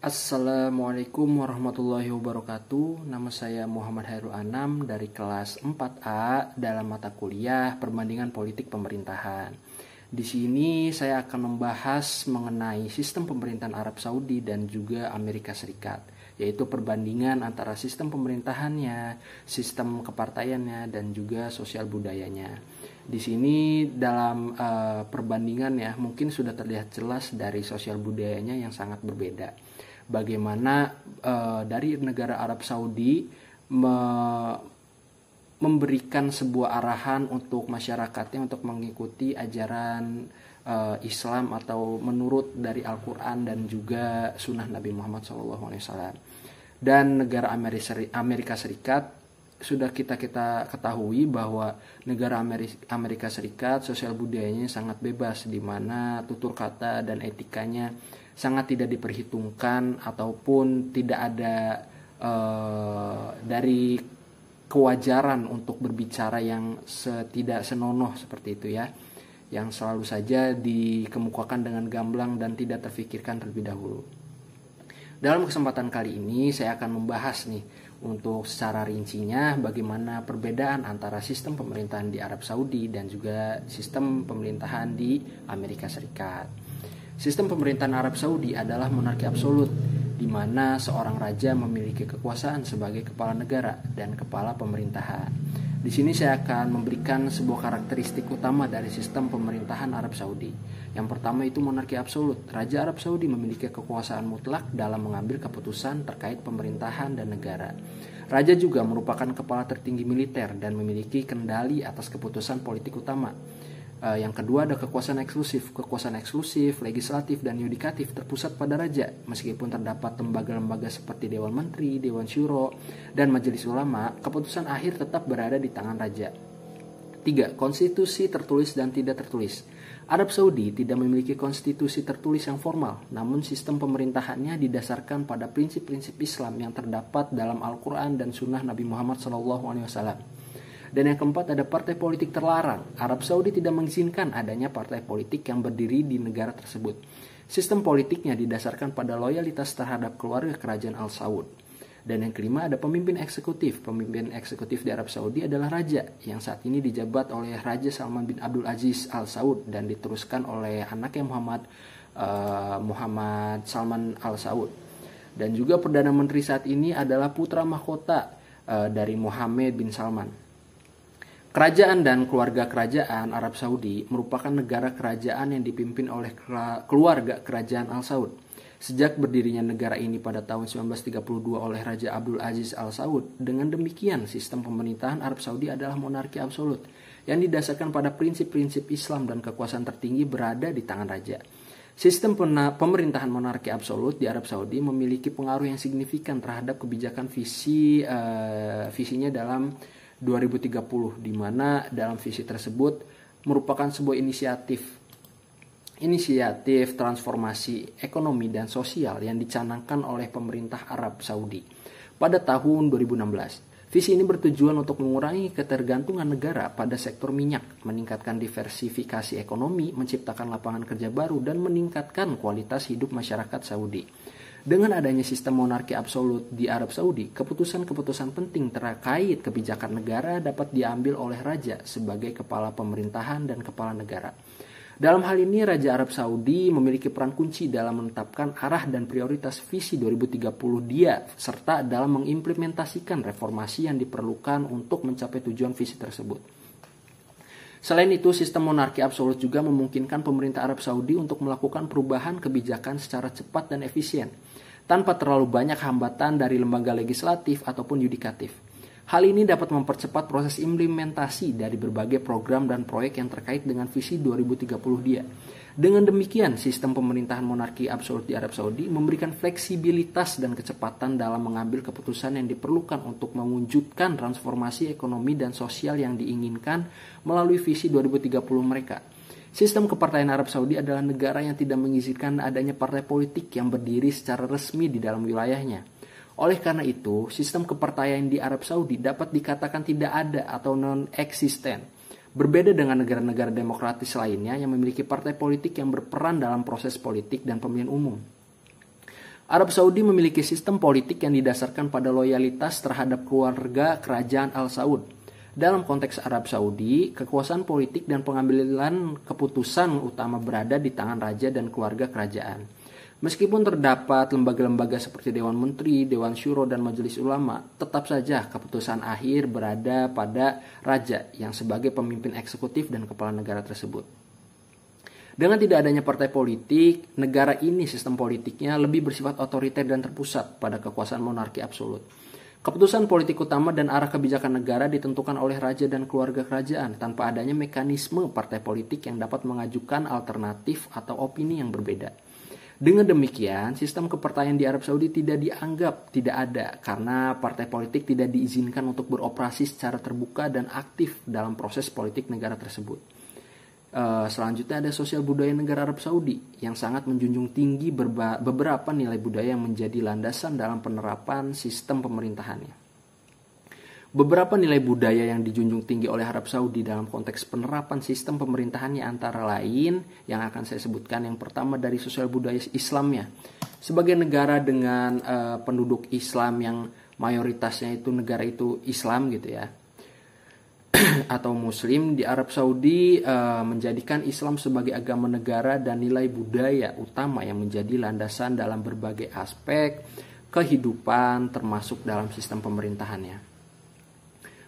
Assalamualaikum warahmatullahi wabarakatuh. Nama saya Muhammad Hairul Anam dari kelas 4A dalam mata kuliah Perbandingan Politik Pemerintahan. Di sini saya akan membahas mengenai sistem pemerintahan Arab Saudi dan juga Amerika Serikat, yaitu perbandingan antara sistem pemerintahannya, sistem kepartaiannya, dan juga sosial budayanya. Di sini dalam perbandingan ya, mungkin sudah terlihat jelas dari sosial budayanya yang sangat berbeda. Bagaimana dari negara Arab Saudi memberikan sebuah arahan untuk masyarakatnya untuk mengikuti ajaran Islam atau menurut dari Al-Quran dan juga Sunnah Nabi Muhammad SAW. Dan negara Amerika Serikat sudah kita ketahui bahwa negara Amerika Serikat sosial budayanya sangat bebas, di mana tutur kata dan etikanya sangat tidak diperhitungkan ataupun tidak ada dari kewajaran untuk berbicara yang tidak senonoh seperti itu ya, yang selalu saja dikemukakan dengan gamblang dan tidak terfikirkan terlebih dahulu. Dalam kesempatan kali ini saya akan membahas nih untuk secara rincinya bagaimana perbedaan antara sistem pemerintahan di Arab Saudi dan juga sistem pemerintahan di Amerika Serikat. Sistem pemerintahan Arab Saudi adalah monarki absolut, di mana seorang raja memiliki kekuasaan sebagai kepala negara dan kepala pemerintahan. Di sini saya akan memberikan sebuah karakteristik utama dari sistem pemerintahan Arab Saudi. Yang pertama itu monarki absolut. Raja Arab Saudi memiliki kekuasaan mutlak dalam mengambil keputusan terkait pemerintahan dan negara. Raja juga merupakan kepala tertinggi militer dan memiliki kendali atas keputusan politik utama. Yang kedua ada kekuasaan eksklusif. Kekuasaan eksklusif, legislatif, dan yudikatif terpusat pada raja. Meskipun terdapat lembaga-lembaga seperti Dewan Menteri, Dewan Syuro, dan Majelis Ulama, keputusan akhir tetap berada di tangan raja. 3. Konstitusi tertulis dan tidak tertulis. Arab Saudi tidak memiliki konstitusi tertulis yang formal, namun sistem pemerintahannya didasarkan pada prinsip-prinsip Islam yang terdapat dalam Al-Quran dan Sunnah Nabi Muhammad SAW. Dan yang keempat ada partai politik terlarang. Arab Saudi tidak mengizinkan adanya partai politik yang berdiri di negara tersebut. Sistem politiknya didasarkan pada loyalitas terhadap keluarga kerajaan Al Saud. Dan yang kelima ada pemimpin eksekutif. Pemimpin eksekutif di Arab Saudi adalah raja yang saat ini dijabat oleh Raja Salman bin Abdul Aziz Al Saud dan diteruskan oleh anaknya Muhammad Salman Al Saud. Dan juga Perdana Menteri saat ini adalah putra mahkota dari Mohammed bin Salman. Kerajaan dan keluarga kerajaan Arab Saudi merupakan negara kerajaan yang dipimpin oleh keluarga kerajaan Al Saud. Sejak berdirinya negara ini pada tahun 1932 oleh Raja Abdul Aziz Al Saud, dengan demikian sistem pemerintahan Arab Saudi adalah monarki absolut yang didasarkan pada prinsip-prinsip Islam dan kekuasaan tertinggi berada di tangan raja. Sistem pemerintahan monarki absolut di Arab Saudi memiliki pengaruh yang signifikan terhadap kebijakan visinya dalam 2030, di mana dalam visi tersebut merupakan sebuah inisiatif transformasi ekonomi dan sosial yang dicanangkan oleh pemerintah Arab Saudi pada tahun 2016. Visi ini bertujuan untuk mengurangi ketergantungan negara pada sektor minyak, meningkatkan diversifikasi ekonomi, menciptakan lapangan kerja baru, dan meningkatkan kualitas hidup masyarakat Saudi. Dengan adanya sistem monarki absolut di Arab Saudi, keputusan-keputusan penting terkait kebijakan negara dapat diambil oleh raja sebagai kepala pemerintahan dan kepala negara. Dalam hal ini, Raja Arab Saudi memiliki peran kunci dalam menetapkan arah dan prioritas visi 2030 dia, serta dalam mengimplementasikan reformasi yang diperlukan untuk mencapai tujuan visi tersebut. Selain itu, sistem monarki absolut juga memungkinkan pemerintah Arab Saudi untuk melakukan perubahan kebijakan secara cepat dan efisien, tanpa terlalu banyak hambatan dari lembaga legislatif ataupun yudikatif. Hal ini dapat mempercepat proses implementasi dari berbagai program dan proyek yang terkait dengan visi 2030 dia. Dengan demikian, sistem pemerintahan monarki absolut di Arab Saudi memberikan fleksibilitas dan kecepatan dalam mengambil keputusan yang diperlukan untuk mewujudkan transformasi ekonomi dan sosial yang diinginkan melalui visi 2030 mereka. Sistem kepartaian Arab Saudi adalah negara yang tidak mengizinkan adanya partai politik yang berdiri secara resmi di dalam wilayahnya. Oleh karena itu, sistem kepartaian di Arab Saudi dapat dikatakan tidak ada atau non-eksisten. Berbeda dengan negara-negara demokratis lainnya yang memiliki partai politik yang berperan dalam proses politik dan pemilihan umum. Arab Saudi memiliki sistem politik yang didasarkan pada loyalitas terhadap keluarga kerajaan Al Saud. Dalam konteks Arab Saudi, kekuasaan politik dan pengambilan keputusan utama berada di tangan raja dan keluarga kerajaan. Meskipun terdapat lembaga-lembaga seperti Dewan Menteri, Dewan Syuro, dan Majelis Ulama, tetap saja keputusan akhir berada pada raja yang sebagai pemimpin eksekutif dan kepala negara tersebut. Dengan tidak adanya partai politik, negara ini sistem politiknya lebih bersifat otoriter dan terpusat pada kekuasaan monarki absolut. Keputusan politik utama dan arah kebijakan negara ditentukan oleh raja dan keluarga kerajaan tanpa adanya mekanisme partai politik yang dapat mengajukan alternatif atau opini yang berbeda. Dengan demikian, sistem kepartaian di Arab Saudi dianggap tidak ada karena partai politik tidak diizinkan untuk beroperasi secara terbuka dan aktif dalam proses politik negara tersebut. Selanjutnya ada sosial budaya negara Arab Saudi yang sangat menjunjung tinggi beberapa nilai budaya yang menjadi landasan dalam penerapan sistem pemerintahannya. Beberapa nilai budaya yang dijunjung tinggi oleh Arab Saudi dalam konteks penerapan sistem pemerintahannya antara lain yang akan saya sebutkan. Yang pertama dari sosial budaya Islamnya. Sebagai negara dengan penduduk Islam yang mayoritasnya itu negara itu Islam gitu ya, atau Muslim, di Arab Saudi menjadikan Islam sebagai agama negara dan nilai budaya utama yang menjadi landasan dalam berbagai aspek kehidupan termasuk dalam sistem pemerintahannya.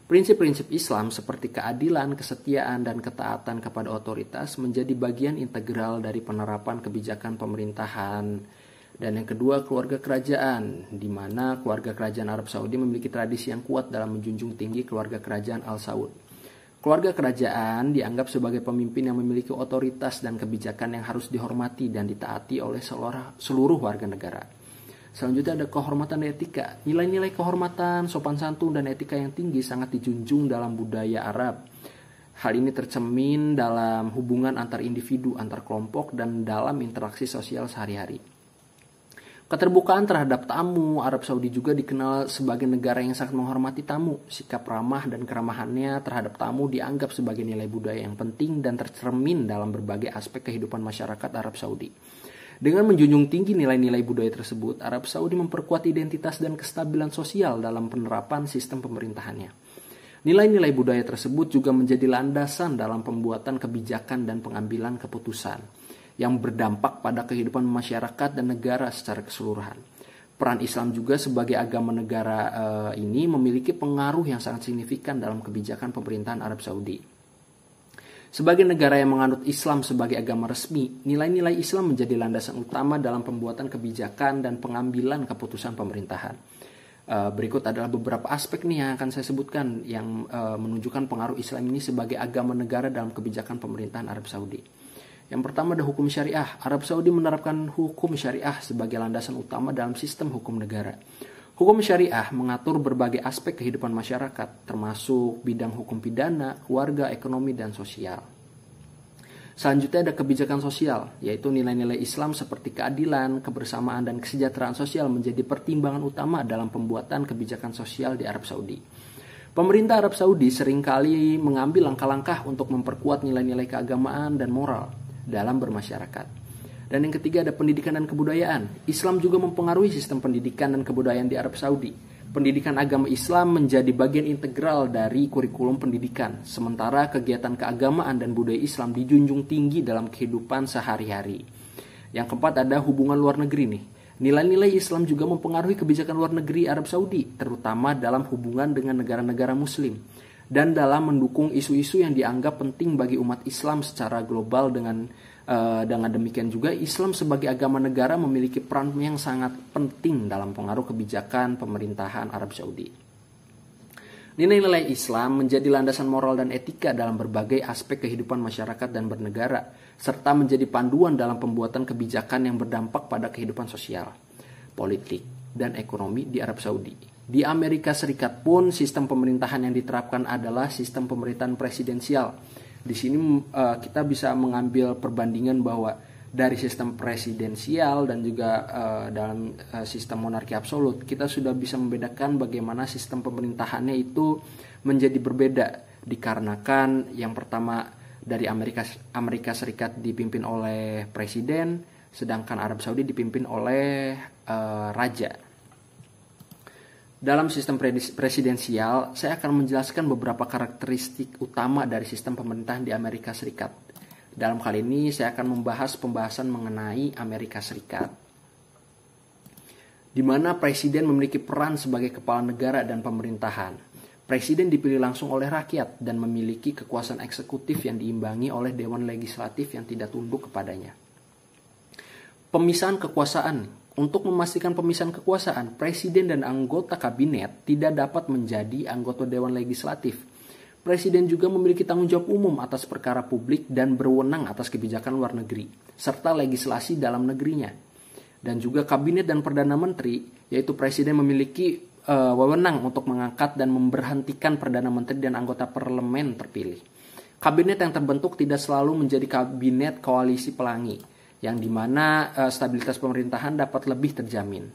Prinsip-prinsip Islam seperti keadilan, kesetiaan, dan ketaatan kepada otoritas menjadi bagian integral dari penerapan kebijakan pemerintahan. Dan yang kedua, keluarga kerajaan, di mana keluarga kerajaan Arab Saudi memiliki tradisi yang kuat dalam menjunjung tinggi keluarga kerajaan Al Saud. Keluarga kerajaan dianggap sebagai pemimpin yang memiliki otoritas dan kebijakan yang harus dihormati dan ditaati oleh seluruh warga negara. Selanjutnya ada kehormatan dan etika. Nilai-nilai kehormatan, sopan santun, dan etika yang tinggi sangat dijunjung dalam budaya Arab. Hal ini tercermin dalam hubungan antar individu, antar kelompok, dan dalam interaksi sosial sehari-hari. Keterbukaan terhadap tamu, Arab Saudi juga dikenal sebagai negara yang sangat menghormati tamu. Sikap ramah dan keramahannya terhadap tamu dianggap sebagai nilai budaya yang penting dan tercermin dalam berbagai aspek kehidupan masyarakat Arab Saudi. Dengan menjunjung tinggi nilai-nilai budaya tersebut, Arab Saudi memperkuat identitas dan kestabilan sosial dalam penerapan sistem pemerintahannya. Nilai-nilai budaya tersebut juga menjadi landasan dalam pembuatan kebijakan dan pengambilan keputusan yang berdampak pada kehidupan masyarakat dan negara secara keseluruhan. Peran Islam juga sebagai agama negara ini memiliki pengaruh yang sangat signifikan dalam kebijakan pemerintahan Arab Saudi. Sebagai negara yang menganut Islam sebagai agama resmi, nilai-nilai Islam menjadi landasan utama dalam pembuatan kebijakan dan pengambilan keputusan pemerintahan. Berikut adalah beberapa aspek nih yang akan saya sebutkan yang menunjukkan pengaruh Islam ini sebagai agama negara dalam kebijakan pemerintahan Arab Saudi. Yang pertama ada hukum syariah. Arab Saudi menerapkan hukum syariah sebagai landasan utama dalam sistem hukum negara. Hukum syariah mengatur berbagai aspek kehidupan masyarakat, termasuk bidang hukum pidana, keluarga, ekonomi, dan sosial. Selanjutnya ada kebijakan sosial, yaitu nilai-nilai Islam seperti keadilan, kebersamaan, dan kesejahteraan sosial menjadi pertimbangan utama dalam pembuatan kebijakan sosial di Arab Saudi. Pemerintah Arab Saudi seringkali mengambil langkah-langkah untuk memperkuat nilai-nilai keagamaan dan moral dalam bermasyarakat. Dan yang ketiga ada pendidikan dan kebudayaan. Islam juga mempengaruhi sistem pendidikan dan kebudayaan di Arab Saudi. Pendidikan agama Islam menjadi bagian integral dari kurikulum pendidikan, sementara kegiatan keagamaan dan budaya Islam dijunjung tinggi dalam kehidupan sehari-hari. Yang keempat ada hubungan luar negeri nih. Nilai-nilai Islam juga mempengaruhi kebijakan luar negeri Arab Saudi, terutama dalam hubungan dengan negara-negara Muslim, dan dalam mendukung isu-isu yang dianggap penting bagi umat Islam secara global. Dengan demikian juga Islam sebagai agama negara memiliki peran yang sangat penting dalam pengaruh kebijakan pemerintahan Arab Saudi. Nilai-nilai Islam menjadi landasan moral dan etika dalam berbagai aspek kehidupan masyarakat dan bernegara, serta menjadi panduan dalam pembuatan kebijakan yang berdampak pada kehidupan sosial, politik, dan ekonomi di Arab Saudi. Di Amerika Serikat pun sistem pemerintahan yang diterapkan adalah sistem pemerintahan presidensial. Di sini kita bisa mengambil perbandingan bahwa dari sistem presidensial dan juga dalam sistem monarki absolut, kita sudah bisa membedakan bagaimana sistem pemerintahannya itu menjadi berbeda. Dikarenakan yang pertama dari Amerika Serikat dipimpin oleh presiden, sedangkan Arab Saudi dipimpin oleh raja. Dalam sistem presidensial, saya akan menjelaskan beberapa karakteristik utama dari sistem pemerintahan di Amerika Serikat. Dalam kali ini, saya akan membahas pembahasan mengenai Amerika Serikat, di mana presiden memiliki peran sebagai kepala negara dan pemerintahan. Presiden dipilih langsung oleh rakyat dan memiliki kekuasaan eksekutif yang diimbangi oleh dewan legislatif yang tidak tunduk kepadanya. Pemisahan kekuasaan. Untuk memastikan pemisahan kekuasaan, presiden dan anggota kabinet tidak dapat menjadi anggota dewan legislatif. Presiden juga memiliki tanggung jawab umum atas perkara publik dan berwenang atas kebijakan luar negeri, serta legislasi dalam negerinya. Dan juga kabinet dan perdana menteri, yaitu presiden memiliki wewenang untuk mengangkat dan memberhentikan perdana menteri dan anggota parlemen terpilih. Kabinet yang terbentuk tidak selalu menjadi kabinet koalisi pelangi, yang dimana stabilitas pemerintahan dapat lebih terjamin.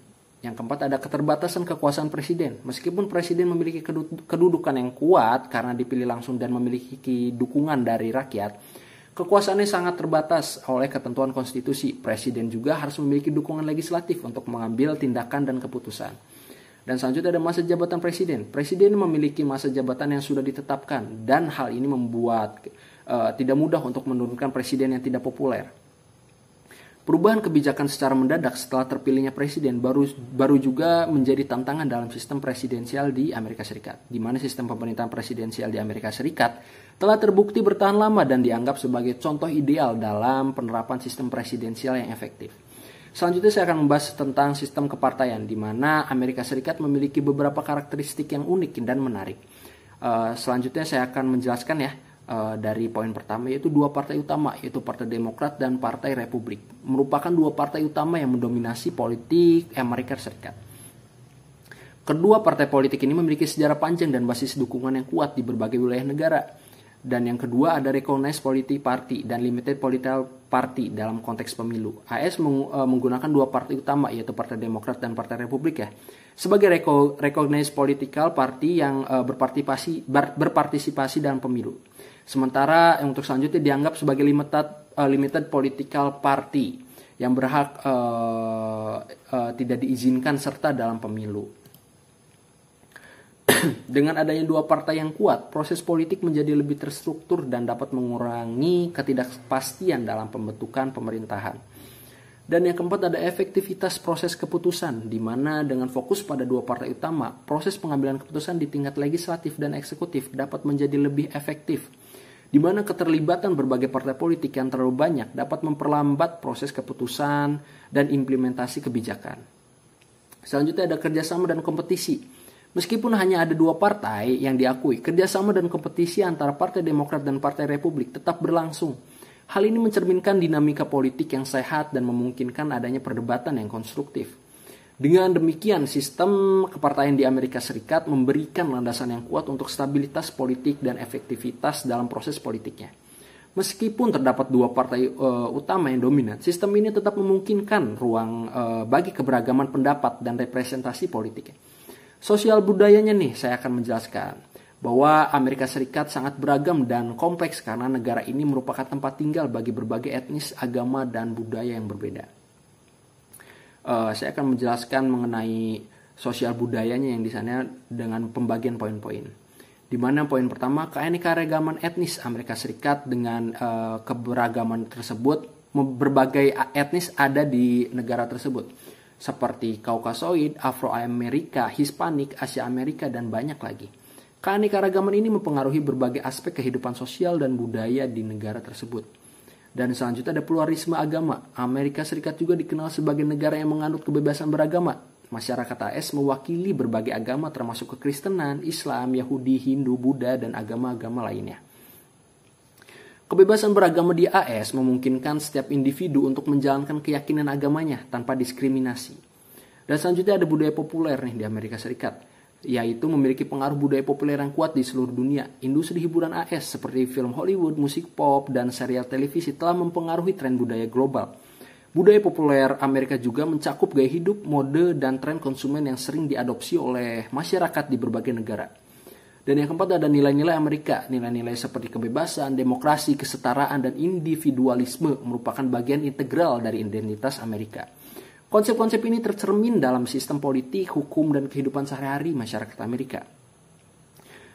Yang keempat, ada keterbatasan kekuasaan presiden. Meskipun presiden memiliki kedudukan yang kuat karena dipilih langsung dan memiliki dukungan dari rakyat, kekuasaannya sangat terbatas oleh ketentuan konstitusi. Presiden juga harus memiliki dukungan legislatif untuk mengambil tindakan dan keputusan. Dan selanjutnya ada masa jabatan presiden. Presiden memiliki masa jabatan yang sudah ditetapkan, dan hal ini membuat tidak mudah untuk menurunkan presiden yang tidak populer. Perubahan kebijakan secara mendadak setelah terpilihnya presiden baru juga menjadi tantangan dalam sistem presidensial di Amerika Serikat, di mana sistem pemerintahan presidensial di Amerika Serikat telah terbukti bertahan lama dan dianggap sebagai contoh ideal dalam penerapan sistem presidensial yang efektif. Selanjutnya saya akan membahas tentang sistem kepartaian, di mana Amerika Serikat memiliki beberapa karakteristik yang unik dan menarik. Selanjutnya saya akan menjelaskan dari poin pertama, yaitu dua partai utama, yaitu Partai Demokrat dan Partai Republik, merupakan dua partai utama yang mendominasi politik Amerika Serikat. Kedua partai politik ini memiliki sejarah panjang dan basis dukungan yang kuat di berbagai wilayah negara. Dan yang kedua ada Recognized Political Party dan Limited Political Party dalam konteks pemilu. AS menggunakan dua partai utama, yaitu Partai Demokrat dan Partai Republik sebagai Recognized Political Party yang berpartisipasi dalam pemilu. Sementara untuk selanjutnya dianggap sebagai Limited Political Party yang berhak tidak diizinkan serta dalam pemilu. Dengan adanya dua partai yang kuat, proses politik menjadi lebih terstruktur dan dapat mengurangi ketidakpastian dalam pembentukan pemerintahan. Dan yang keempat ada efektivitas proses keputusan, di mana dengan fokus pada dua partai utama, proses pengambilan keputusan di tingkat legislatif dan eksekutif dapat menjadi lebih efektif, di mana keterlibatan berbagai partai politik yang terlalu banyak dapat memperlambat proses keputusan dan implementasi kebijakan. Selanjutnya ada kerjasama dan kompetisi. Meskipun hanya ada dua partai yang diakui, kerjasama dan kompetisi antara Partai Demokrat dan Partai Republik tetap berlangsung. Hal ini mencerminkan dinamika politik yang sehat dan memungkinkan adanya perdebatan yang konstruktif. Dengan demikian, sistem kepartaian di Amerika Serikat memberikan landasan yang kuat untuk stabilitas politik dan efektivitas dalam proses politiknya. Meskipun terdapat dua partai utama yang dominan, sistem ini tetap memungkinkan ruang bagi keberagaman pendapat dan representasi politiknya. Sosial budayanya saya akan menjelaskan bahwa Amerika Serikat sangat beragam dan kompleks karena negara ini merupakan tempat tinggal bagi berbagai etnis, agama, dan budaya yang berbeda. Saya akan menjelaskan mengenai sosial budayanya yang di sana dengan pembagian poin-poin. Di mana poin pertama, keanekaragaman etnis Amerika Serikat dengan keberagaman tersebut, berbagai etnis ada di negara tersebut. Seperti Kaukasoid, Afro-Amerika, Hispanik, Asia Amerika, dan banyak lagi. Keanekaragaman ini mempengaruhi berbagai aspek kehidupan sosial dan budaya di negara tersebut. Dan selanjutnya ada pluralisme agama. Amerika Serikat juga dikenal sebagai negara yang menganut kebebasan beragama. Masyarakat AS mewakili berbagai agama termasuk kekristenan, Islam, Yahudi, Hindu, Buddha, dan agama-agama lainnya. Kebebasan beragama di AS memungkinkan setiap individu untuk menjalankan keyakinan agamanya tanpa diskriminasi. Dan selanjutnya ada budaya populer di Amerika Serikat, yaitu memiliki pengaruh budaya populer yang kuat di seluruh dunia. Industri hiburan AS seperti film Hollywood, musik pop, dan serial televisi telah mempengaruhi tren budaya global. Budaya populer Amerika juga mencakup gaya hidup, mode, dan tren konsumen yang sering diadopsi oleh masyarakat di berbagai negara. Dan yang keempat ada nilai-nilai Amerika. Nilai-nilai seperti kebebasan, demokrasi, kesetaraan, dan individualisme merupakan bagian integral dari identitas Amerika. Konsep-konsep ini tercermin dalam sistem politik, hukum, dan kehidupan sehari-hari masyarakat Amerika.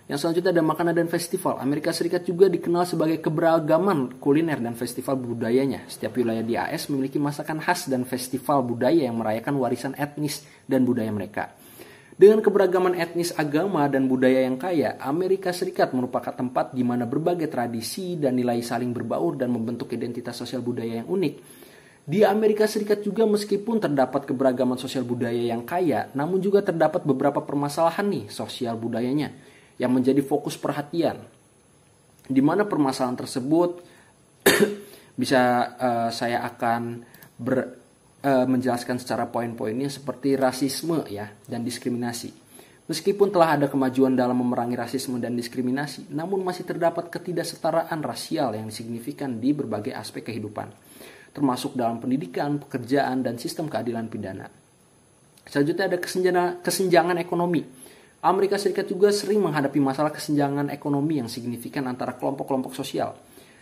Yang selanjutnya ada makanan dan festival. Amerika Serikat juga dikenal sebagai keberagaman kuliner dan festival budayanya. Setiap wilayah di AS memiliki masakan khas dan festival budaya yang merayakan warisan etnis dan budaya mereka. Dengan keberagaman etnis, agama, dan budaya yang kaya, Amerika Serikat merupakan tempat di mana berbagai tradisi dan nilai saling berbaur dan membentuk identitas sosial budaya yang unik. Di Amerika Serikat juga meskipun terdapat keberagaman sosial budaya yang kaya, namun juga terdapat beberapa permasalahan nih sosial budayanya yang menjadi fokus perhatian. Di mana permasalahan tersebut bisa saya akan menjelaskan secara poin-poinnya seperti rasisme ya dan diskriminasi. Meskipun telah ada kemajuan dalam memerangi rasisme dan diskriminasi, namun masih terdapat ketidaksetaraan rasial yang signifikan di berbagai aspek kehidupan, termasuk dalam pendidikan, pekerjaan, dan sistem keadilan pidana. Selanjutnya ada kesenjangan ekonomi. Amerika Serikat juga sering menghadapi masalah kesenjangan ekonomi yang signifikan antara kelompok-kelompok sosial.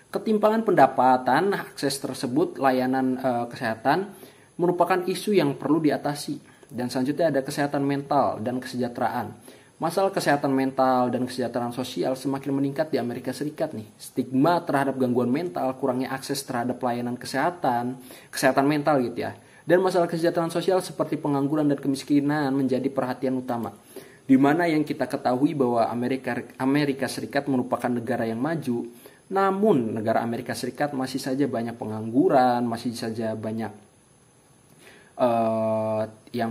Ketimpangan pendapatan, akses tersebut, layanan kesehatan merupakan isu yang perlu diatasi. Dan selanjutnya ada kesehatan mental dan kesejahteraan. Masalah kesehatan mental dan kesejahteraan sosial semakin meningkat di Amerika Serikat nih. Stigma terhadap gangguan mental, kurangnya akses terhadap pelayanan kesehatan mental gitu ya. Dan masalah kesejahteraan sosial seperti pengangguran dan kemiskinan menjadi perhatian utama. Di mana yang kita ketahui bahwa Amerika Serikat merupakan negara yang maju, namun negara Amerika Serikat masih saja banyak pengangguran, masih saja banyak yang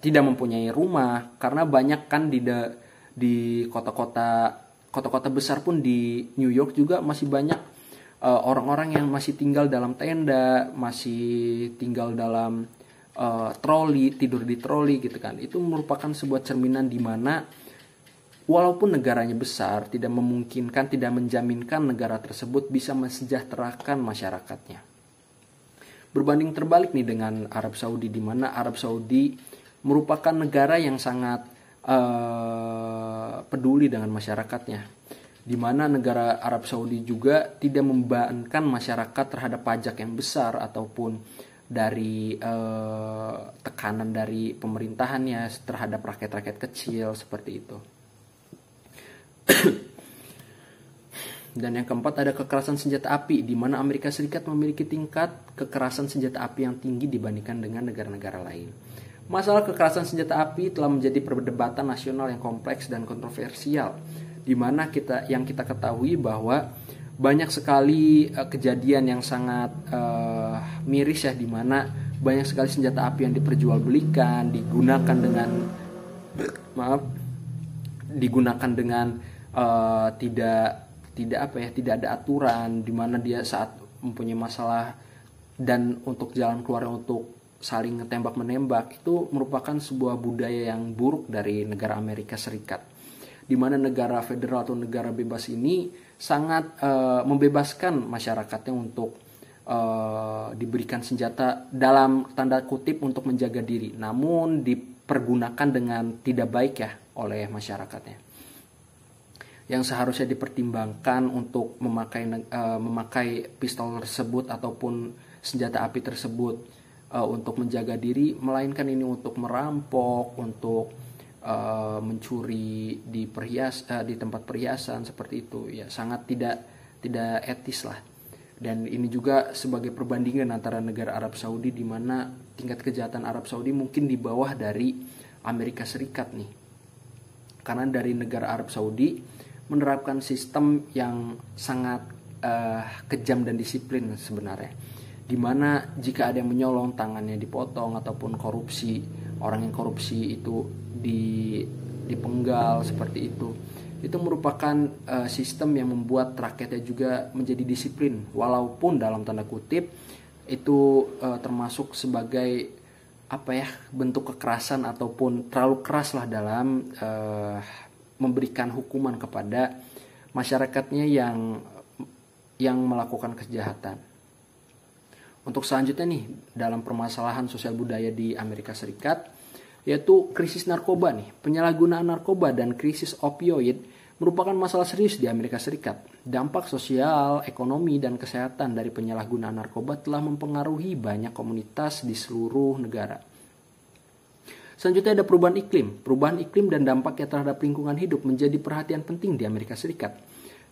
tidak mempunyai rumah, karena banyak kan di kota-kota besar pun di New York juga masih banyak orang-orang yang masih tinggal dalam tenda, masih tinggal dalam tidur di troli gitu kan. Itu merupakan sebuah cerminan di mana walaupun negaranya besar, tidak menjaminkan negara tersebut bisa mensejahterakan masyarakatnya. Berbanding terbalik nih dengan Arab Saudi, di mana Arab Saudi merupakan negara yang sangat peduli dengan masyarakatnya, di mana negara Arab Saudi juga tidak membebankan masyarakat terhadap pajak yang besar ataupun dari tekanan dari pemerintahannya terhadap rakyat-rakyat kecil seperti itu. Dan yang keempat ada kekerasan senjata api, di mana Amerika Serikat memiliki tingkat kekerasan senjata api yang tinggi dibandingkan dengan negara-negara lain. Masalah kekerasan senjata api telah menjadi perdebatan nasional yang kompleks dan kontroversial, di mana kita ketahui bahwa banyak sekali kejadian yang sangat miris ya, di mana banyak sekali senjata api yang diperjualbelikan, digunakan dengan tidak ada aturan, di mana dia saat mempunyai masalah dan untuk jalan keluar untuk saling tembak-menembak, itu merupakan sebuah budaya yang buruk dari negara Amerika Serikat, di mana negara federal atau negara bebas ini sangat membebaskan masyarakatnya untuk diberikan senjata dalam tanda kutip untuk menjaga diri, namun dipergunakan dengan tidak baik ya oleh masyarakatnya, yang seharusnya dipertimbangkan untuk memakai pistol tersebut ataupun senjata api tersebut untuk menjaga diri, melainkan ini untuk merampok, untuk mencuri di tempat perhiasan seperti itu ya, sangat tidak etis lah. Dan ini juga sebagai perbandingan antara negara Arab Saudi, di mana tingkat kejahatan Arab Saudi mungkin di bawah dari Amerika Serikat nih, karena dari negara Arab Saudi menerapkan sistem yang sangat kejam dan disiplin sebenarnya, di mana jika ada yang menyolong tangannya dipotong, ataupun orang yang korupsi itu dipenggal seperti itu. Itu merupakan sistem yang membuat rakyatnya juga menjadi disiplin, walaupun dalam tanda kutip itu termasuk sebagai bentuk kekerasan ataupun terlalu keras lah dalam memberikan hukuman kepada masyarakatnya yang melakukan kejahatan. Untuk selanjutnya nih, dalam permasalahan sosial budaya di Amerika Serikat, yaitu krisis narkoba nih. Penyalahgunaan narkoba dan krisis opioid merupakan masalah serius di Amerika Serikat. Dampak sosial, ekonomi, dan kesehatan dari penyalahgunaan narkoba telah mempengaruhi banyak komunitas di seluruh negara. Selanjutnya ada perubahan iklim. Perubahan iklim dan dampaknya terhadap lingkungan hidup menjadi perhatian penting di Amerika Serikat.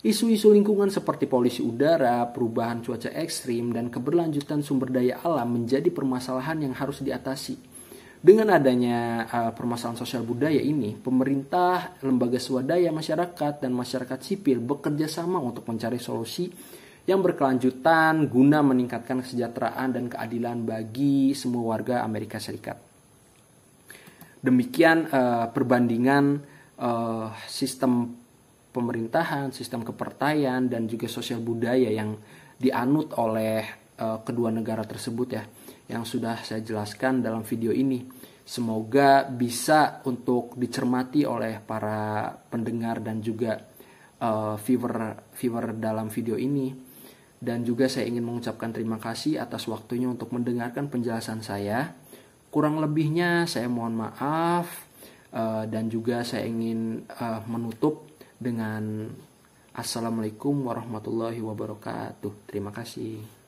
Isu-isu lingkungan seperti polusi udara, perubahan cuaca ekstrim, dan keberlanjutan sumber daya alam menjadi permasalahan yang harus diatasi. Dengan adanya permasalahan sosial budaya ini, pemerintah, lembaga swadaya masyarakat, dan masyarakat sipil bekerja sama untuk mencari solusi yang berkelanjutan guna meningkatkan kesejahteraan dan keadilan bagi semua warga Amerika Serikat. Demikian perbandingan sistem pemerintahan, sistem kepartaian, dan juga sosial budaya yang dianut oleh kedua negara tersebut ya, yang sudah saya jelaskan dalam video ini. Semoga bisa untuk dicermati oleh para pendengar dan juga viewer dalam video ini. Dan juga saya ingin mengucapkan terima kasih atas waktunya untuk mendengarkan penjelasan saya. Kurang lebihnya saya mohon maaf, dan juga saya ingin menutup dengan Assalamualaikum warahmatullahi wabarakatuh. Terima kasih.